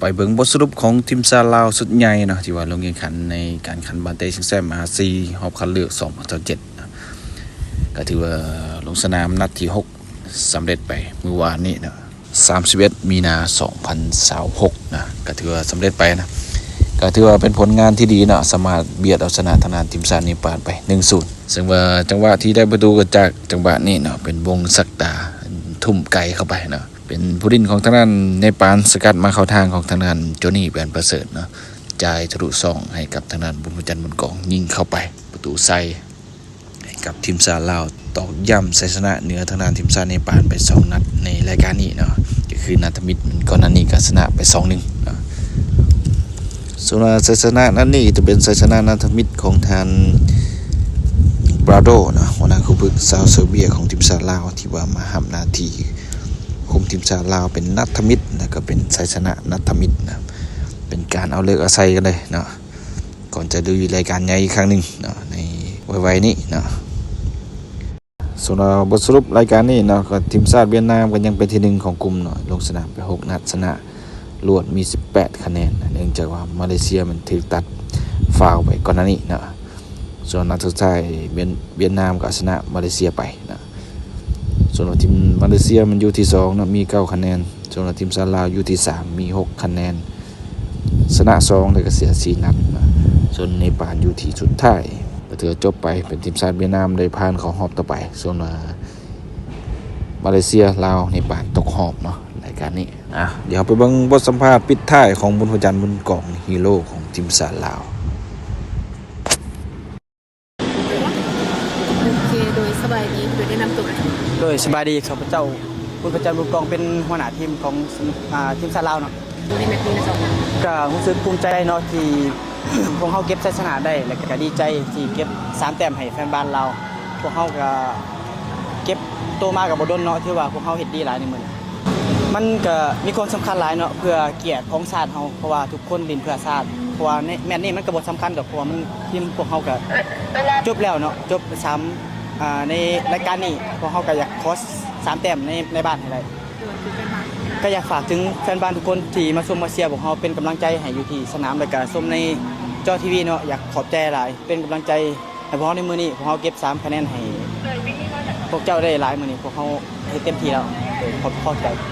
ไปเบิ่งบทสรุปของทีมชาติลาวสุดใหญ่เนาะที่ว่าลงแข่งขันในการขันบาเต้ชิงแชมป์อาเซียนรอบคัดเลือก2027นะก็ถือว่าลงสนามนัดที่6สำเร็จไปเมื่อวานนี้นะ31มีนา2026นะก็ถือว่าสำเร็จไปนะก็ถือว่าเป็นผลงานที่ดีเนาะสามารถเบียดเอาชนะทางด้านทีมชาติเนปาลไป 1-0 ซึ่งว่าจังหวะที่ได้ประตูก็จากจังหวะนี้เนาะเป็นวงศักดาทุ่มไกลเข้าไปเนาะเป็นผู้ดินของทางด้านในปานสกัดมาเข้าทางของทางด้านโจนี่แบนประเสริฐเนาะจ่ายทะลุซองให้กับทางด้านบุญพจันทร์บุญกองยิงเข้าไปประตูใส่ให้กับทีมชาติลาวตอกย้ำชัยชนะเหนือทางด้านทีมชาติในปานไป2นัดในรายการนี้เนาะก็คือนัดมิตรก่อนหน้านี้ก็ชนะไป 2-1 เนาะส่วนชัยชนะนั้นนี่จะเป็นชัยชนะนัดมิตรของทางบราโดเนาะหัวหน้าคู่ฝึกชาวเซอร์เบียของทีมชาติลาวที่ว่ามาทำหน้าที่คุมทีมชาติลาวเป็นนัดมิตรนะก็เป็นชัยชนะนัดมิตรนะเป็นการเอาเลิกเอาชัยกันเลยเนาะก่อนจะดูรายการใหญ่อีกครั้งหนึ่งเนาะในไวๆนี้เนาะส่วนบทสรุปรายการนี้เนาะก็ทีมชาติเวียดนามก็ยังเป็นที่1ของกลุ่มเนาะลงสนามไป6นัดชนะรวดมี18คะแนนเนื่องจากว่ามาเลเซียมันถูกตัดฟาวไปก่อนหน้านี้เนาะส่วนนัดสุดท้ายเวียดนามก็ชนะมาเลเซียไปนะส่วนทีมมาเลเซียมันอยู่ที่2นะมี9คะแนนส่วนทีมชาติลาวอยู่ที่3มี6คะแนนชนะ2แล้วก็เสีย4นัดนะส่วนเนปาลอยู่ที่สุดท้ายก็ถือจบไปเป็นทีมชาติเวียดนามได้ผ่านเข้ารอบต่อไปส่วนมาเลเซียลาวเนปาลตกรอบเนาะรายการนี้เดี๋ยวไปเบิ่งบทสัมภาษณ์ปิดท้ายของบุญพจันทร์บุญกองฮีโร่ของทีมชาติลาวโดยสบายดีโดยแนะนำตัว โดยสบายดีครับพระเจ้าบุญพระจันทร์บุญกองเป็นหัวหน้าทีมของทีมชาติลาวเนาะ ดูในแมตช์นี้นะสอง ก็รู้สึกภูมิใจเนาะที่ พวกเขาเก็บชัยชนะได้และก็ดีใจที่เก็บ3แต้มให้แฟนบ้านเราพวกเขาก็เก็บโตมากับบ่ดนเนาะที่ว่าพวกเขาเฮ็ดดีหลายในมื้อนี้มันก็มีความสำคัญหลายเนาะเพื่อเกียรติของชาติเฮาเพราะว่าทุกคนดินเพื่อชาติเพราะว่าในแมตช์นี้มันก็บ่สำคัญดอกเพราะว่ามันทีมพวกเขาก็จบแล้วเนาะจบในรายการนี้พวกเขาก็อยากขอ3แต้มในบ้านให้ได้ก็อยากฝากถึงแฟนบ้านทุกคนที่มาชมมาเชียร์พวกเขาเป็นกำลังใจให้อยู่ที่สนามแล้วก็ชมในจอทีวีเนาะอยากขอบใจหลายเป็นกำลังใจให้พวกเขาในมื้อนี้พวกเขาเก็บ3คะแนนให้พวกเจ้าได้หลายมื้อนี้พวกเขาให้เต็มที่แล้วขอบใจ